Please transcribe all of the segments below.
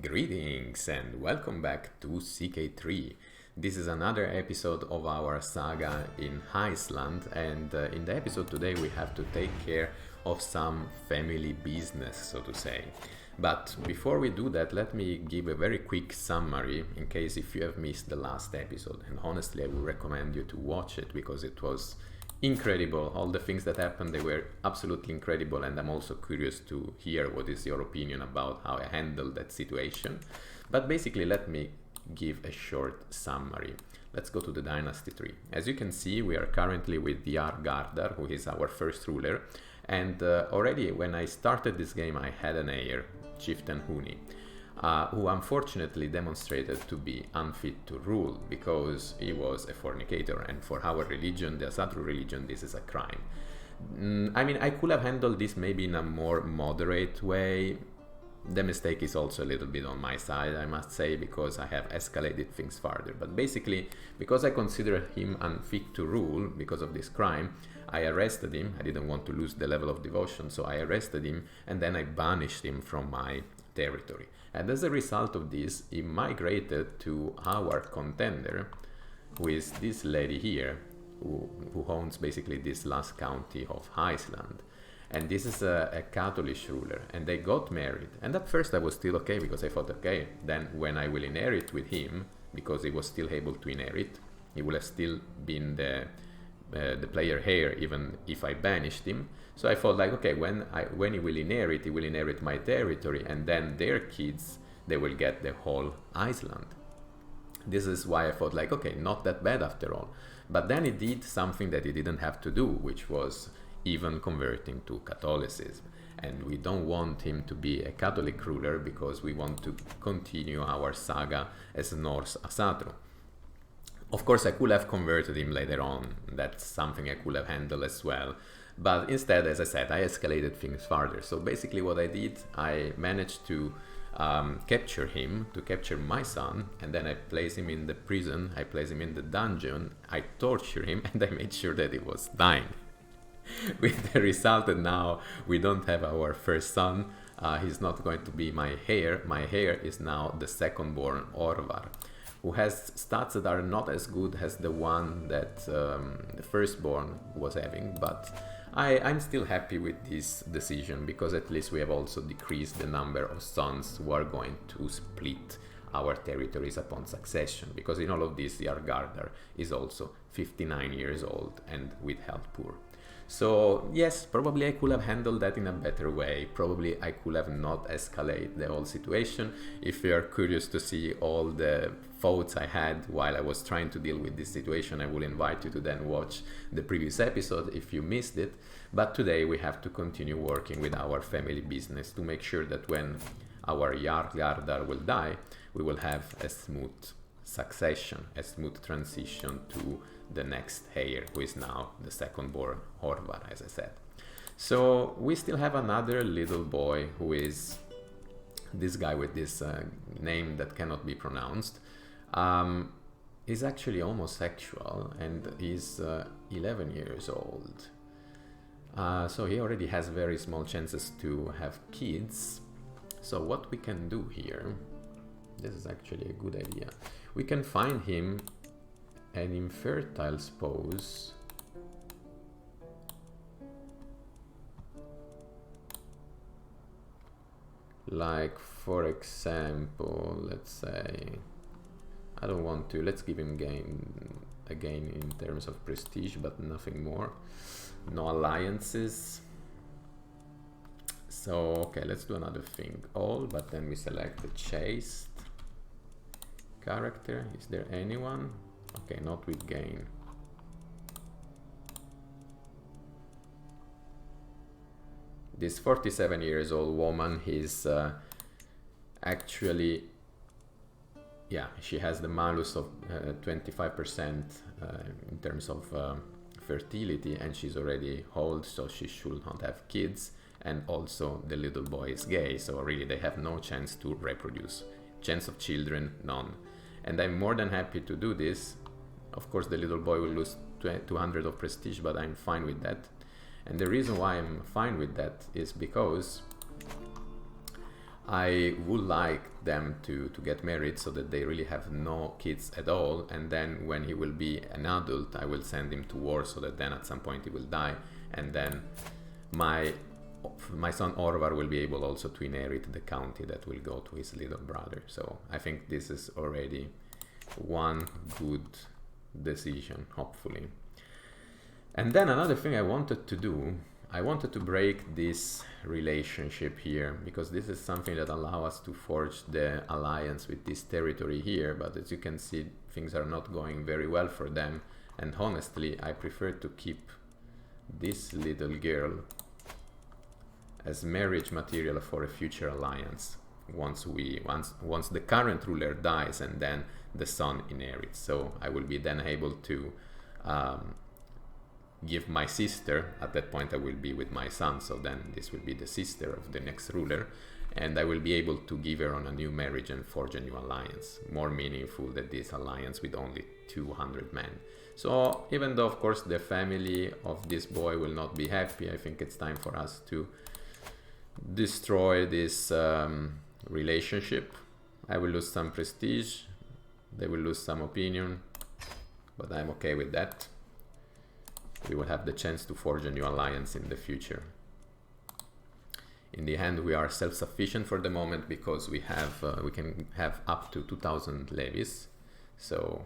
Greetings and welcome back to CK3. This is another episode of our saga in Iceland, and in the episode today we have to take care of some family business, so to say. But before we do that, let me give a very quick summary in case if you have missed the last episode. And honestly, I would recommend you to watch it because it was incredible. All the things that happened, they were absolutely incredible, and I'm also curious to hear what is your opinion about how I handled that situation. But basically, let me give a short summary. Let's go to the dynasty tree. As you can see, we are currently with the Argardar, who is our first ruler, and already when I started this game I had an heir, Chieftain Huni, who unfortunately demonstrated to be unfit to rule because he was a fornicator, and for our religion, the Asatru religion, this is a crime. I mean, I could have handled this maybe in a more moderate way. The mistake is also a little bit on my side, I must say, because I have escalated things further. But basically, because I consider him unfit to rule because of this crime, I arrested him. I didn't want to lose the level of devotion, so I arrested him and then I banished him from my territory. And as a result of this, he migrated to our contender, who is this lady here, who owns basically this last county of Iceland. And this is a Catholic ruler, and they got married. And at first I was still okay, because I thought, okay, then when I will inherit with him, because he was still able to inherit, he will have still been the player heir even if I banished him. So I thought like, okay, when he will inherit my territory, and then their kids, they will get the whole Iceland. This is why I thought like, okay, not that bad after all. But then he did something that he didn't have to do, which was even converting to Catholicism. And we don't want him to be a Catholic ruler because we want to continue our saga as Norse Asatru. Of course, I could have converted him later on. That's something I could have handled as well. But instead, as I said, I escalated things further. So basically what I did, I managed to capture him, to capture my son, and then I placed him in the prison, I placed him in the dungeon, I tortured him, and I made sure that he was dying. With the result that now we don't have our first son. He's not going to be my heir. My heir is now the second-born Orvar, who has stats that are not as good as the one that the firstborn was having, but I'm still happy with this decision because at least we have also decreased the number of sons who are going to split our territories upon succession, because in all of this the Argardar is also 59 years old and with health poor. So yes, probably I could have handled that in a better way. Probably I could have not escalated the whole situation. If you are curious to see all the thoughts I had while I was trying to deal with this situation, I will invite you to then watch the previous episode if you missed it. But today we have to continue working with our family business to make sure that when our Jarlgardar will die, we will have a smooth succession, a smooth transition to the next heir, who is now the second-born Orvar, as I said. So we still have another little boy, who is this guy with this name that cannot be pronounced. He's actually homosexual, and he's 11 years old. So he already has very small chances to have kids. So what we can do here, this is actually a good idea. We can find him an infertile spouse, like for example, let's say, I don't want to, let's give him a gain in terms of prestige, but nothing more, no alliances. So okay, let's do another thing, all, but then we select the chaste character. Is there anyone? Okay, not with gain. This 47 years old woman is actually, yeah, she has the malus of 25% in terms of fertility, and she's already old, so she should not have kids. And also the little boy is gay, so really they have no chance to reproduce. Chance of children, none. And I'm more than happy to do this. Of course, the little boy will lose 200 of prestige, but I'm fine with that. And the reason why I'm fine with that is because I would like them to get married so that they really have no kids at all, and then when he will be an adult I will send him to war, so that then at some point he will die, and then my son Orvar will be able also to inherit the county that will go to his little brother. So I think this is already one good decision, hopefully. And then another thing I wanted to do, I wanted to break this relationship here, because this is something that allows us to forge the alliance with this territory here, but as you can see things are not going very well for them, and honestly I prefer to keep this little girl as marriage material for a future alliance once the current ruler dies and then the son inherits. So I will be then able to give my sister, at that point I will be with my son, so then this will be the sister of the next ruler, and I will be able to give her on a new marriage and forge a new alliance, more meaningful than this alliance with only 200 men. So even though of course the family of this boy will not be happy, I think it's time for us to destroy this relationship. I will lose some prestige, they will lose some opinion, but I'm okay with that. We will have the chance to forge a new alliance in the future. In the end, we are self-sufficient for the moment because we can have up to 2,000 levies. So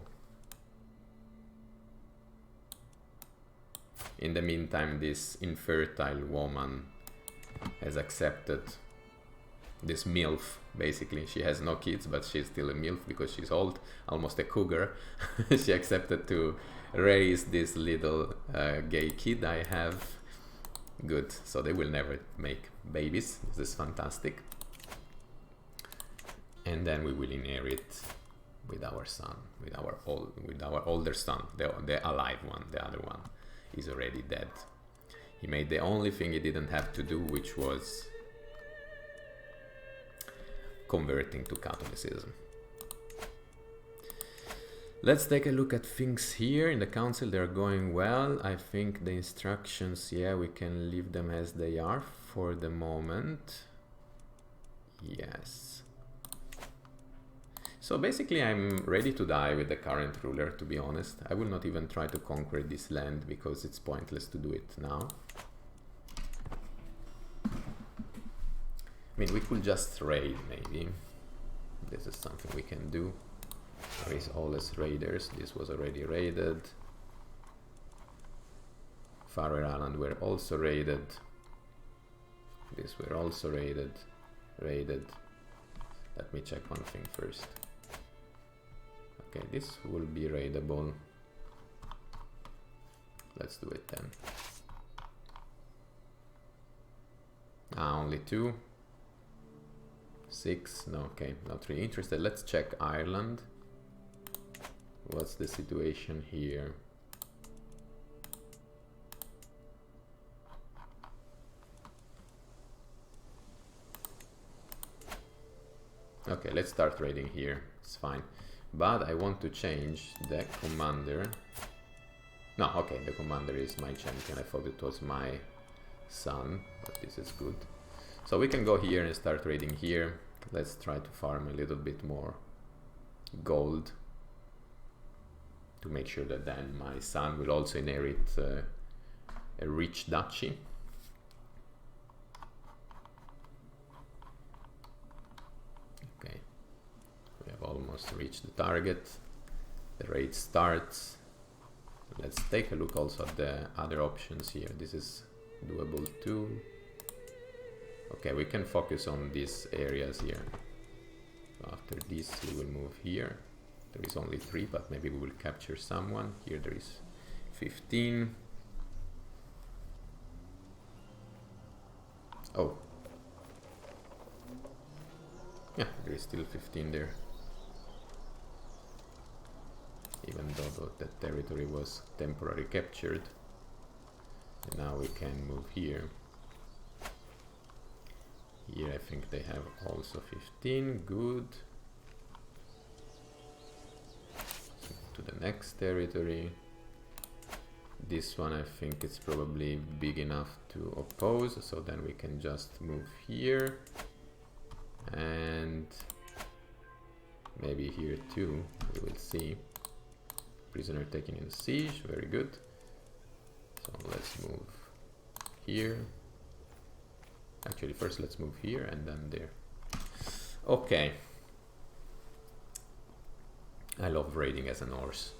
in the meantime, this infertile woman has accepted, this MILF basically. She has no kids, but she's still a MILF because she's old, almost a cougar. She accepted to raise this little gay kid I have. Good, so they will never make babies. This is fantastic. And then we will inherit with our son, with our older son, the alive one. The other one is already dead. He made the only thing he didn't have to do, which was converting to Catholicism. Let's take a look at things here in the council. They're going well. I think the instructions, yeah, we can leave them as they are for the moment. Yes. So basically I'm ready to die with the current ruler, to be honest. I will not even try to conquer this land because it's pointless to do it now. I mean, we could just raid, maybe. This is something we can do. Raise all as raiders. This was already raided. Faroe Island were also raided. These were also raided. Let me check one thing first. Okay, this will be raidable. Let's do it then. Only 2. 6. No, okay, not really interested. Let's check Ireland. What's the situation here? Okay, let's start raiding here. It's fine. But I want to change the commander. No, okay, the commander is my champion. I thought it was my son, but this is good. So we can go here and start raiding here. Let's try to farm a little bit more gold to make sure that then my son will also inherit a rich duchy. Okay, we have almost reached the target. The raid starts. Let's take a look also at the other options here. This is doable too. Okay, we can focus on these areas here. So after this we will move here. There is only 3, but maybe we will capture someone. Here there is 15. Oh. Yeah, there is still 15 there. Even though the territory was temporarily captured. And now we can move here. Here I think they have also 15, good. To the next territory. This one I think it's probably big enough to oppose, so then we can just move here. And maybe here too, we will see. Prisoner taken in siege, very good. So let's move here. Actually, first let's move here and then there. Okay. I love raiding as an horse.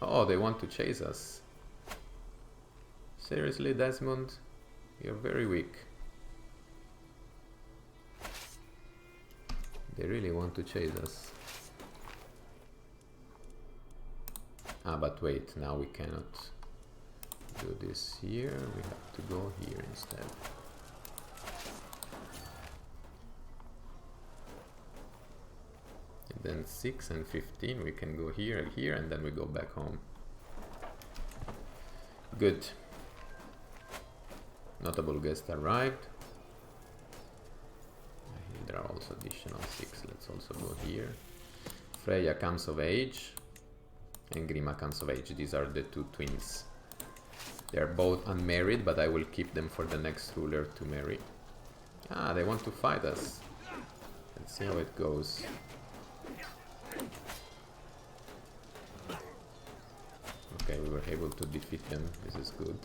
Oh, they want to chase us. Seriously, Desmond? You're very weak. They really want to chase us. Ah, but wait, now we cannot do this here. We have to go here instead. And then 6 and 15, we can go here and here, and then we go back home. Good. Notable guest arrived. There are also additional 6. Let's also go here. Freya comes of age and Grima comes of age. These are the two twins. They are both unmarried, but I will keep them for the next ruler to marry. Ah, they want to fight us. Let's see how it goes. Okay, we were able to defeat them. This is good.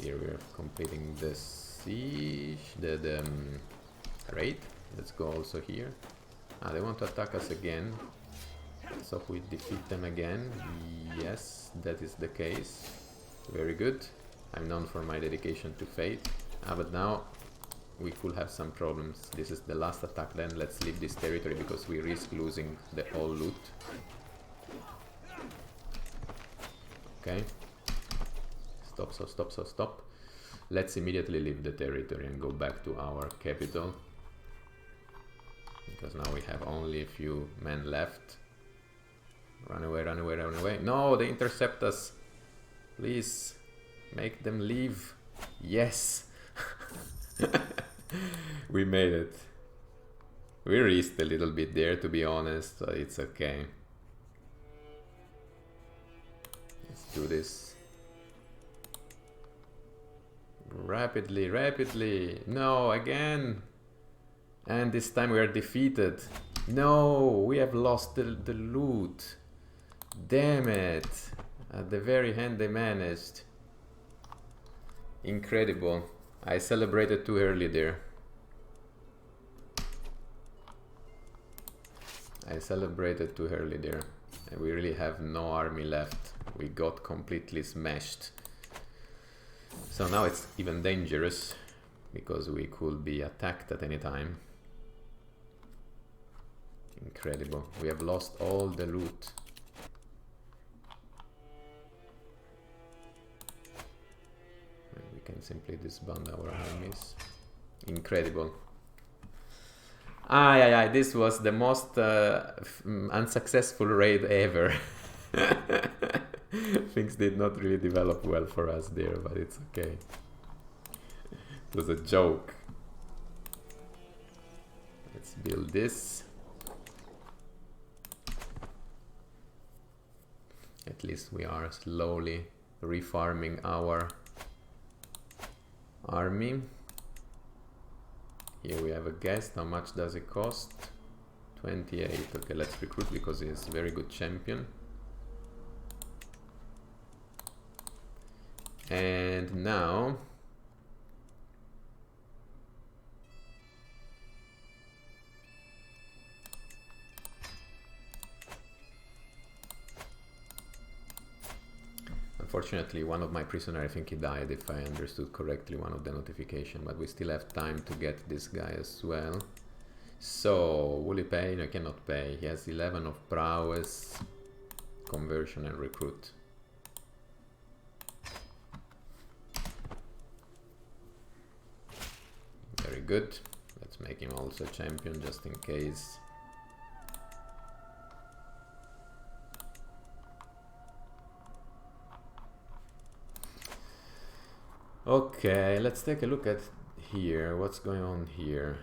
Here we are completing the siege, the raid. Let's go also here. Ah, they want to attack us again. So we defeat them again. Yes, that is the case. Very good. I'm known for my dedication to fate. Ah, but now we could have some problems. This is the last attack then. Let's leave this territory because we risk losing the whole loot. Okay. Stop, so stop, so stop. Let's immediately leave the territory and go back to our capital. Because now we have only a few men left. Run away, run away, run away. No, they intercept us. Please, make them leave. Yes. We made it. We risked a little bit there, to be honest, but it's okay. Let's do this. Rapidly, rapidly. No, again. And this time we are defeated. No, we have lost the loot. Damn it. At the very end they managed. Incredible. I celebrated too early there. I celebrated too early there. And we really have no army left. We got completely smashed. So now it's even dangerous because we could be attacked at any time. Incredible. We have lost all the loot. And we can simply disband our armies. Incredible. This was the most unsuccessful raid ever. Things did not really develop well for us there, but it's okay. It was a joke. Let's build this. At least we are slowly refarming our army. Here we have a guest. How much does it cost? 28. Okay, let's recruit because he is a very good champion. And now unfortunately one of my prisoners, I think he died if I understood correctly one of the notification, but we still have time to get this guy as well. So will he pay? No, he cannot pay. He has 11 of prowess, conversion and recruit. Very good. Let's make him also champion just in case. Okay, let's take a look at here. What's going on here?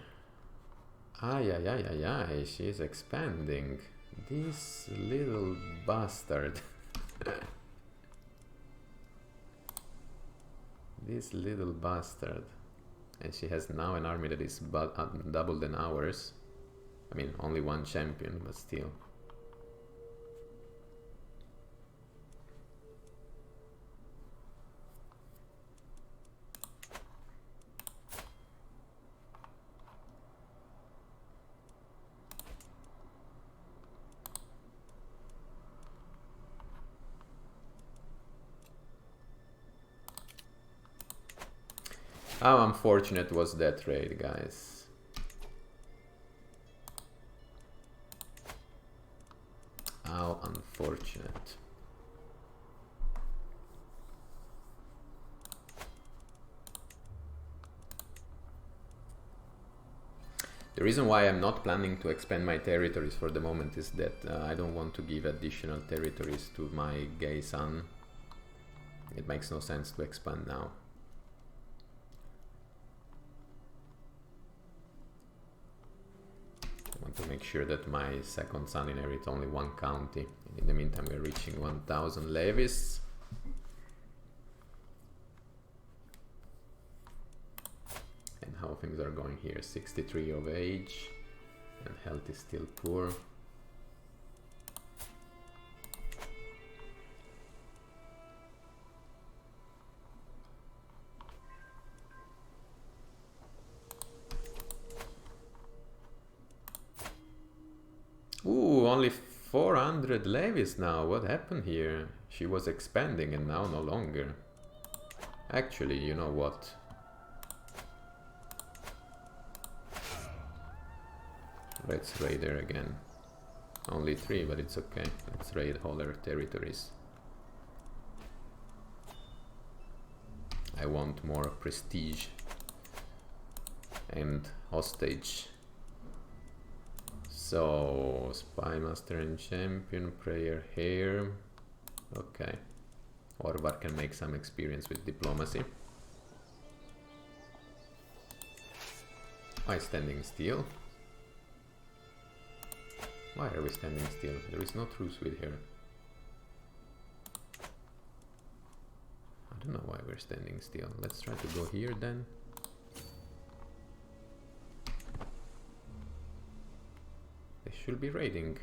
She's expanding. This little bastard. This little bastard. And she has now an army that is double than ours. I mean, only one champion, but still. How unfortunate was that raid, guys? How unfortunate. The reason why I'm not planning to expand my territories for the moment is that I don't want to give additional territories to my gay son. It makes no sense to expand now. I want to make sure that my second son inherits only one county. In the meantime, we're reaching 1,000 levies. And how things are going here? 63 of age, and health is still poor. Ooh, only 400 levies now. What happened here? She was expanding and now no longer. Actually, you know what? Let's raid her again. Only 3, but it's okay. Let's raid all her territories. I want more prestige and hostage. So, Spy Master and Champion, Prayer here. Okay. Orvar can make some experience with diplomacy. Why standing still? Why are we standing still? There is no truce with her. I don't know why we're standing still. Let's try to go here then. They should be raiding.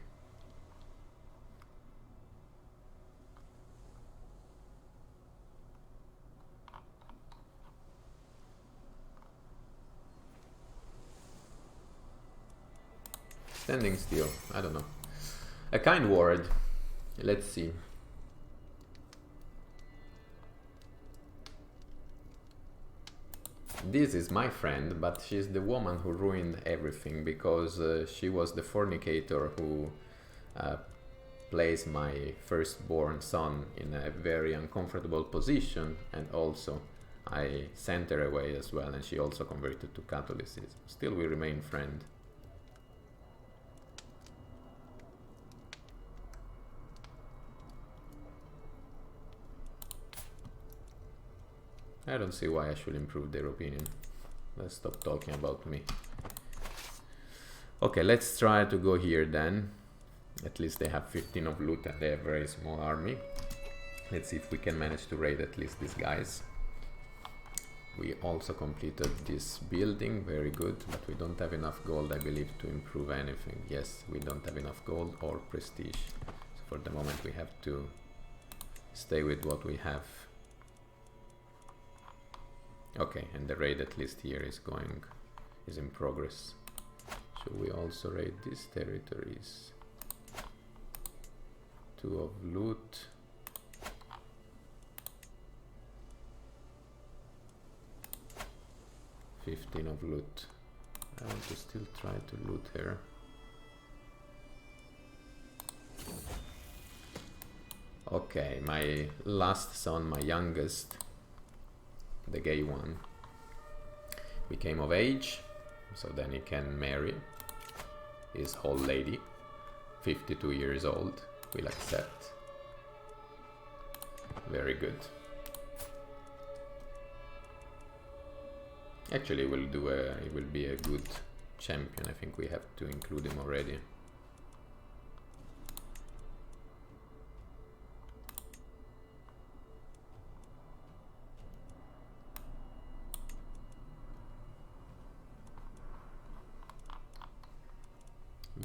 Standing still, I don't know. A kind word. Let's see. This is my friend, but she's the woman who ruined everything, because she was the fornicator who placed my firstborn son in a very uncomfortable position, and also I sent her away as well, and she also converted to Catholicism. Still we remain friends. I don't see why I should improve their opinion. Let's stop talking about me. Okay, let's try to go here then. At least they have 15 of loot and they have a very small army. Let's see if we can manage to raid at least these guys. We also completed this building, very good, but we don't have enough gold, I believe, to improve anything. Yes, we don't have enough gold or prestige. So for the moment we have to stay with what we have. Okay, and the raid at least here is in progress. Should we also raid these territories? 2 of loot. $15 of loot. I want to still try to loot her. Okay, my last son, my youngest, the gay one, became of age, so then he can marry. His old lady, 52 years old, will accept. Very good. Actually, he will be a good champion. I think we have to include him already.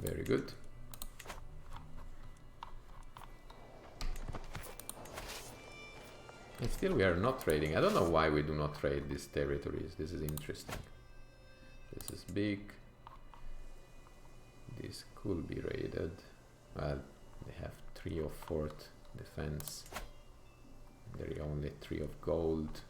Very good. And still we are not trading. I don't know why we do not trade these territories. This is interesting. This is big. This could be raided. Well, they have 3 of 4th defense. There are only 3 of gold.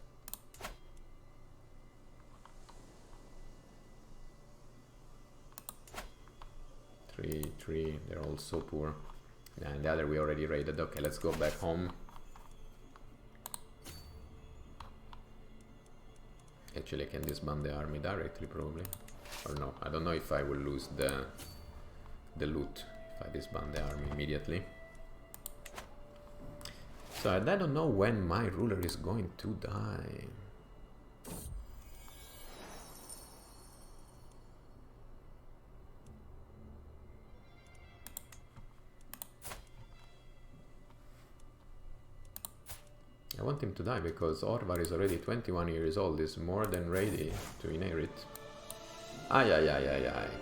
Three, they're all so poor. And the other we already raided. Okay, let's go back home. Actually, I can disband the army directly, probably. Or no, I don't know if I will lose the loot if I disband the army immediately. So I don't know when my ruler is going to die. I want him to die because Orvar is already 21 years old, is more than ready to inherit. Ay,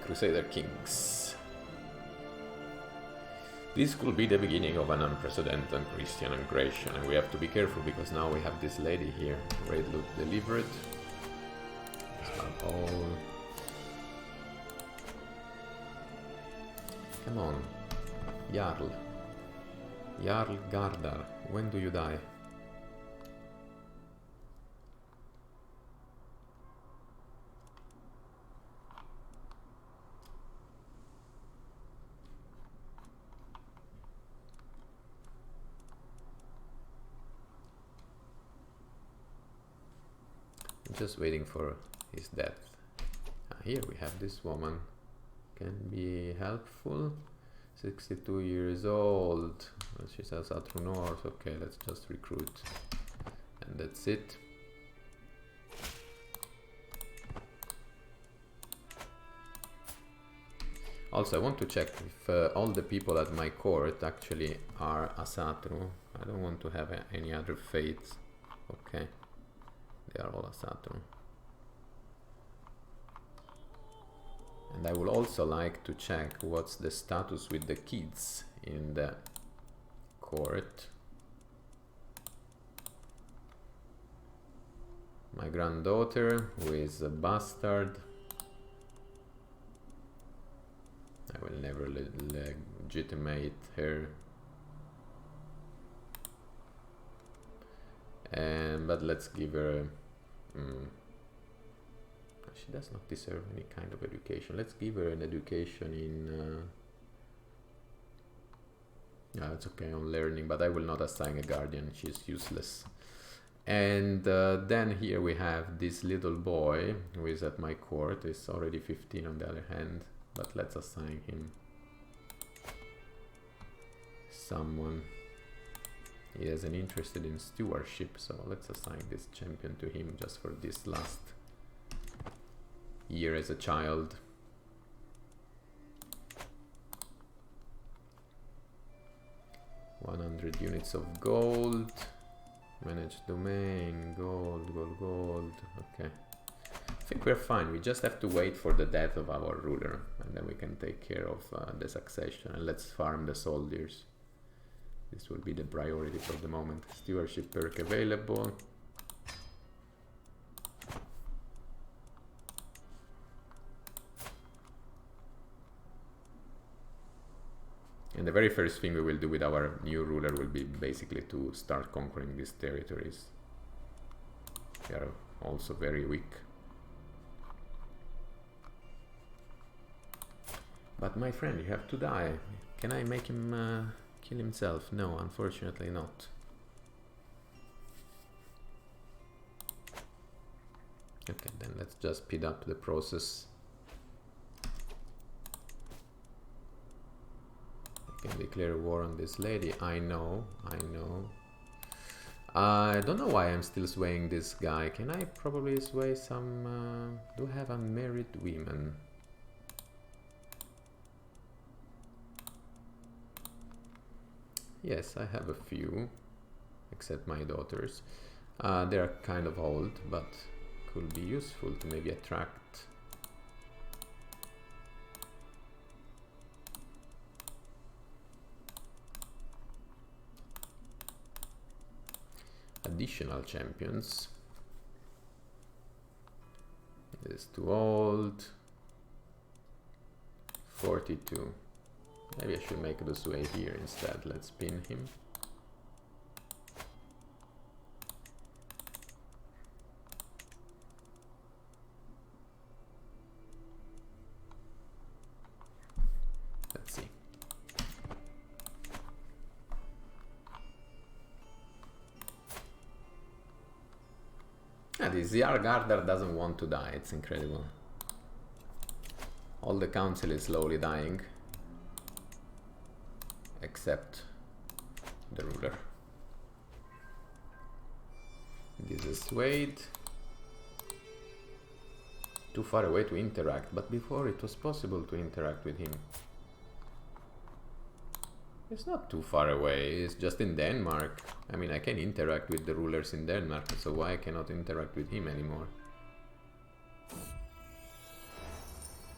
Crusader Kings. This could be the beginning of an unprecedented Christian aggression, and we have to be careful because now we have this lady here. Raid loot delivered. All. Come on, Jarl. Jarl Gardar, when do you die? Just waiting for his death. Here we have this woman. Can be helpful. 62 years old. Well, she says out through north. Okay, let's just recruit. And that's it. Also, I want to check if all the people at my court actually are Asatru. I don't want to have any other fates. Okay. They are all Asatru. And I would also like to check what's the status with the kids in the court. My granddaughter, who is a bastard. I will never legitimate her. But let's give her she does not deserve any kind of education. Let's give her an education in yeah, it's okay on learning, but I will not assign a guardian. She's useless. And then here we have this little boy who is at my court. He's already 15 on the other hand, but let's assign him someone. He has an interest in stewardship, so let's assign this champion to him just for this last year as a child. $100 units of gold. Manage domain, gold. Okay. I think we're fine. We just have to wait for the death of our ruler, and then we can take care of the succession. And let's farm the soldiers. This will be the priority for the moment. Stewardship perk available. And the very first thing we will do with our new ruler will be basically to start conquering these territories. They are also very weak. But my friend, you have to die. Can I make him kill himself? No, unfortunately not. Okay, then let's just speed up the process. I can declare war on this lady. I know. I don't know why I'm still swaying this guy. Can I probably sway some... do I have unmarried women? Yes, I have a few, except my daughters. They are kind of old, but could be useful to maybe attract additional champions. This is too old. 42. Maybe I should make the sway here instead. Let's pin him. Let's see. This Yargarder doesn't want to die. It's incredible. All the council is slowly dying. Except the ruler. This is Wade. Too far away to interact, but before it was possible to interact with him. It's not too far away, it's just in Denmark. I mean, I can interact with the rulers in Denmark, so why I cannot interact with him anymore?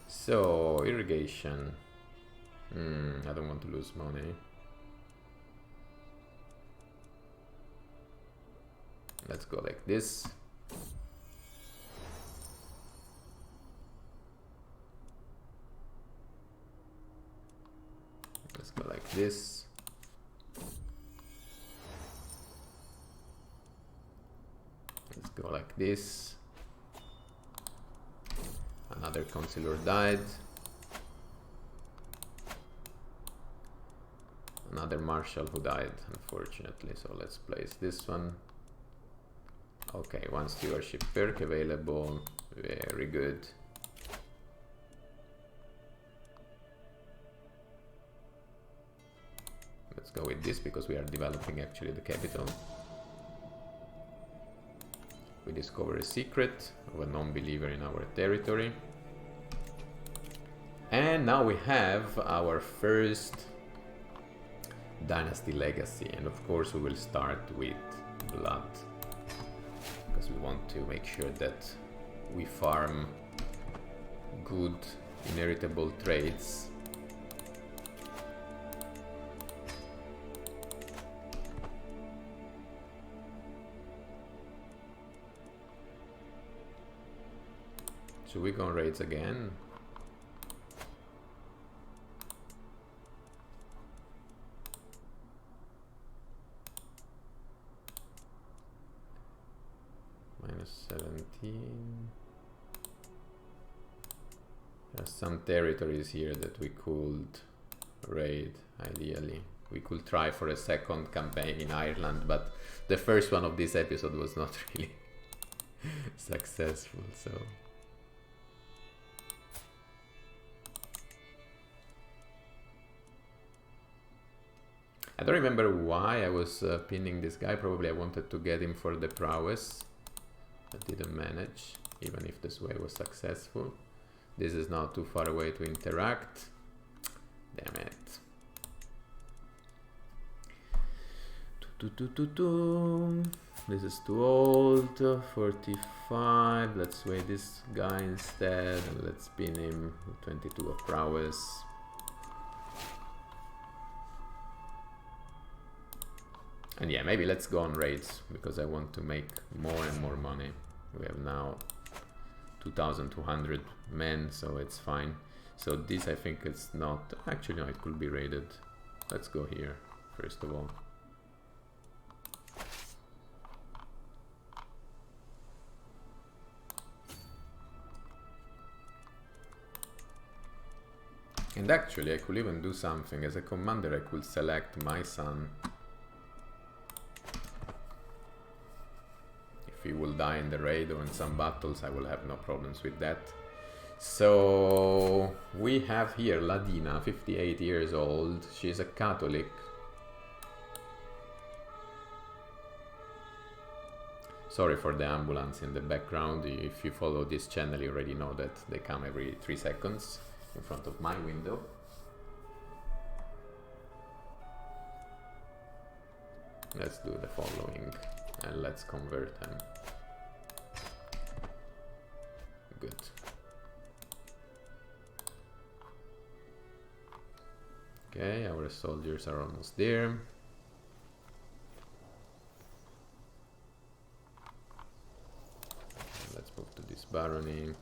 So, irrigation. I don't want to lose money. Let's go like this. Let's go like this. Let's go like this. Another consular died. Another marshal who died, unfortunately, so let's place this one. Okay, one stewardship perk available, very good. Let's go with this because we are developing actually the capital. We discover a secret of a non-believer in our territory. And now we have our first dynasty legacy, and of course we will start with blood because we want to make sure that we farm good inheritable traits. Should we go on raids again? -17. There are some territories here that we could raid, ideally. We could try for a second campaign in Ireland, but the first one of this episode was not really successful, so... I don't remember why I was pinning this guy. Probably I wanted to get him for the prowess. But didn't manage, even if this way was successful. This is now too far away to interact. Damn it. This is too old. 45. Let's sway this guy instead. And let's pin him. 22 of prowess. And yeah, maybe let's go on raids, because I want to make more and more money. We have now 2,200 men, so it's fine. So this I think it's not... Actually, no, it could be raided. Let's go here, first of all. And actually, I could even do something. As a commander, I could select my son. If he will die in the raid or in some battles, I will have no problems with that. So we have here Ladina, 58 years old. She's a Catholic. Sorry for the ambulance in the background. If you follow this channel, you already know that they come every 3 seconds in front of my window. Let's do the following and let's convert them. Good. Okay, our soldiers are almost there. barony.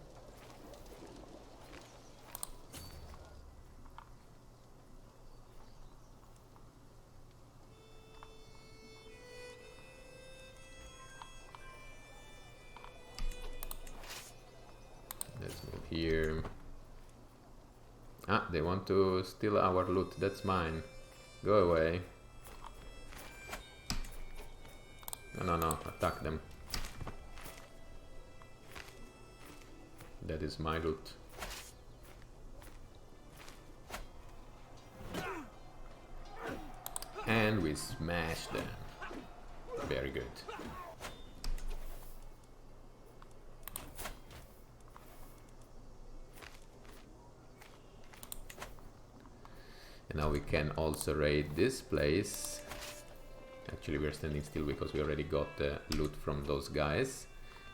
Let's move here. Ah, they want to steal our loot. That's mine. Go away. No, no, attack them. That is my loot. And we smash them. Very good. And now we can also raid this place. Actually, we're standing still because we already got the loot from those guys.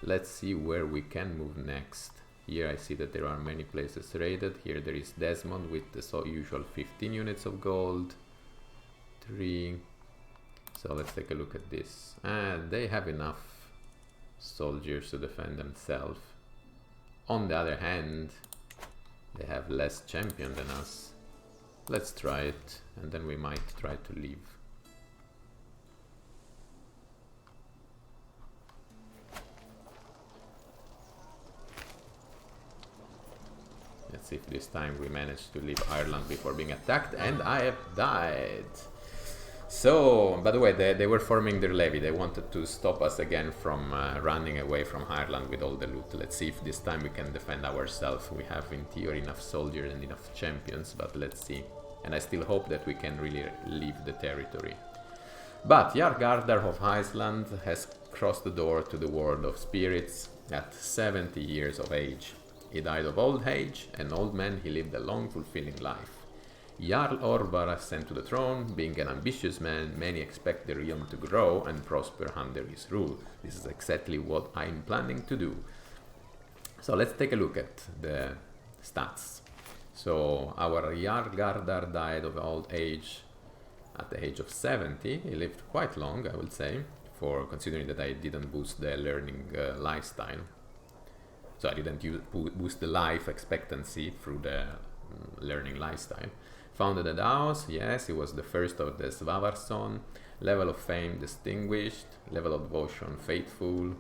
Let's see where we can move next. Here I see that there are many places raided. Here there is Desmond with the usual 15 units of gold. 3. So let's take a look at this. They have enough soldiers to defend themselves. On the other hand, they have less champion than us. Let's try it, and then we might try to leave. Let's see if this time we manage to leave Ireland before being attacked, and I have died. So, by the way, they were forming their levy. They wanted to stop us again from running away from Ireland with all the loot. Let's see if this time we can defend ourselves. We have in theory enough soldiers and enough champions, but let's see. And I still hope that we can really leave the territory. But Jargardar of Iceland has crossed the door to the world of spirits at 70 years of age. He died of old age, an old man. He lived a long, fulfilling life. Jarl Orvar ascended to the throne. Being an ambitious man, many expect the realm to grow and prosper under his rule. This is exactly what I'm planning to do. So let's take a look at the stats. So our Jargardar died of old age at the age of 70. He lived quite long, I would say, for considering that I didn't boost the learning lifestyle. So I didn't boost the life expectancy through the learning lifestyle. Founded a house, yes, he was the first of the Svavarsson. Level of fame, distinguished. Level of devotion, faithful.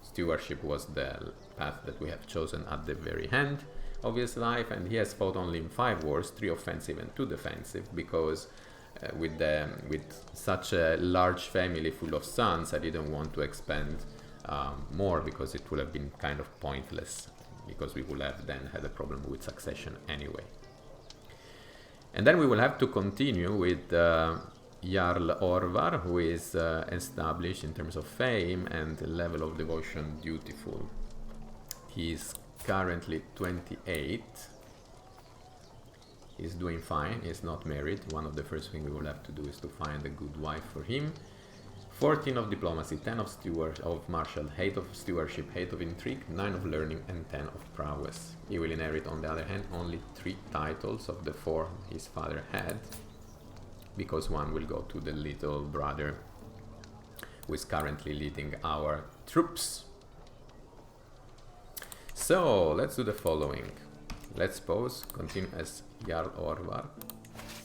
Stewardship was the path that we have chosen at the very end of his life, and he has fought only in 5 wars, 3 offensive and 2 defensive, because with such a large family full of sons, I didn't want to expend more, because it would have been kind of pointless, because we would have then had a problem with succession anyway. And then we will have to continue with Jarl Orvar, who is established in terms of fame and level of devotion dutiful. He is currently 28. He's doing fine. He's not married. One of the first things we will have to do is to find a good wife for him. 14 of diplomacy, 10 of martial, 8 of stewardship, 8 of intrigue, 9 of learning, and 10 of prowess. He will inherit, on the other hand, only 3 titles of the 4 his father had, because one will go to the little brother who is currently leading our troops. So let's do the following. Let's pause, continue as Jarl Orvar.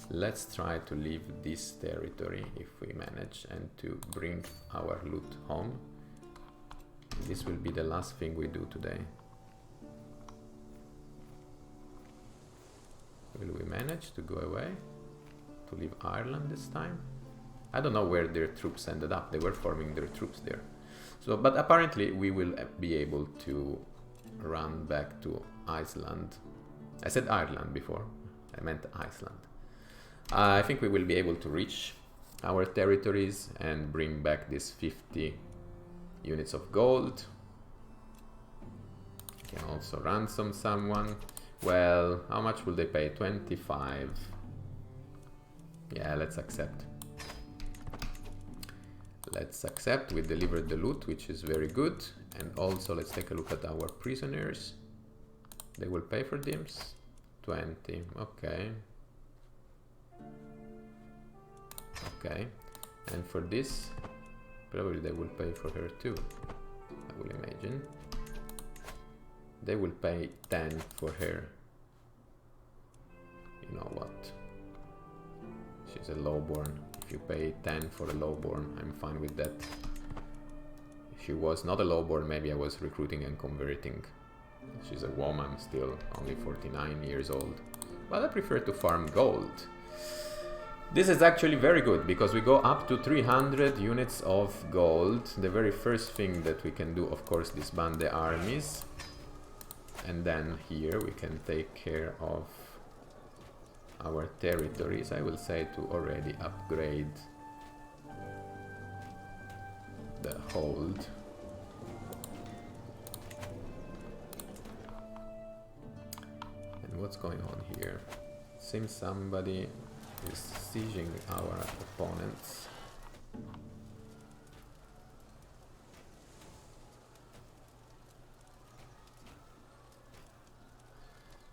Let's try to leave this territory if we manage, and to bring our loot home. This will be the last thing we do today. Will we manage to go away? To leave Ireland this time? I don't know where their troops ended up. They were forming their troops there. So, but apparently we will be able to run back to Iceland. I said Ireland before. I meant Iceland. I think we will be able to reach our territories and bring back this 50 units of gold. Can also ransom someone. Well, how much will they pay? 25. Yeah, let's accept. Let's accept. We delivered the loot, which is very good. And also let's take a look at our prisoners. They will pay for dims. 20. Okay. Okay, and for this, probably they will pay for her too, I will imagine. They will pay 10 for her. You know what? She's a lowborn. If you pay 10 for a lowborn, I'm fine with that. If she was not a lowborn, maybe I was recruiting and converting. She's a woman, still only 49 years old. But I prefer to farm gold. This is actually very good because we go up to 300 units of gold. The very first thing that we can do, of course, disband the armies. And then here we can take care of our territories. I will say to already upgrade the hold. And what's going on here? Seems somebody is sieging our opponents.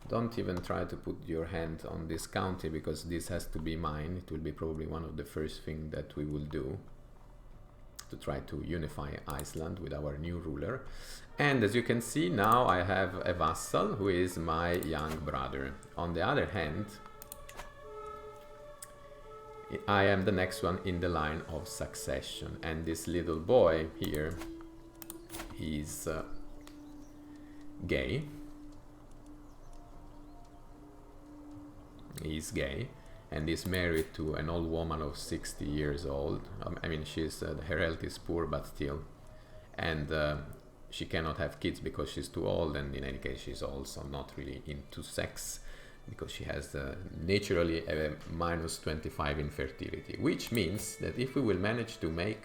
Don't even try to put your hand on this county because this has to be mine. It will be probably one of the first things that we will do to try to unify Iceland with our new ruler. And as you can see, now I have a vassal who is my young brother. On the other hand, I am the next one in the line of succession, and this little boy here is gay. He's gay and is married to an old woman of 60 years old. I mean, she's her health is poor, but still, and she cannot have kids because she's too old, and in any case she's also not really into sex because she has naturally a minus 25 in fertility, which means that if we will manage to make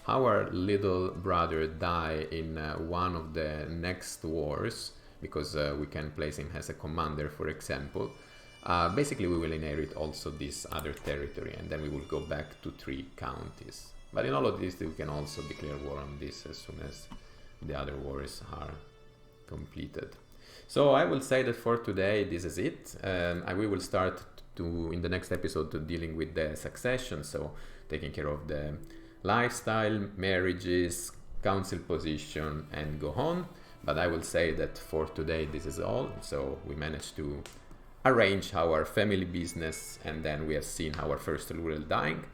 our little brother die in one of the next wars, because we can place him as a commander, for example, basically we will inherit also this other territory, and then we will go back to 3 counties. But in all of this, we can also declare war on this as soon as the other wars are completed. So I will say that for today this is it. We will start in the next episode to dealing with the succession, so taking care of the lifestyle, marriages, council position, and go on. But I will say that for today this is all. So we managed to arrange our family business, and then we have seen our first ruler dying.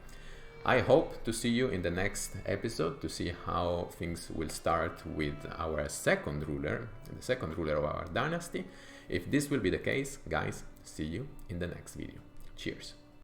I hope to see you in the next episode to see how things will start with our second ruler, the second ruler of our dynasty. If this will be the case, guys, see you in the next video. Cheers.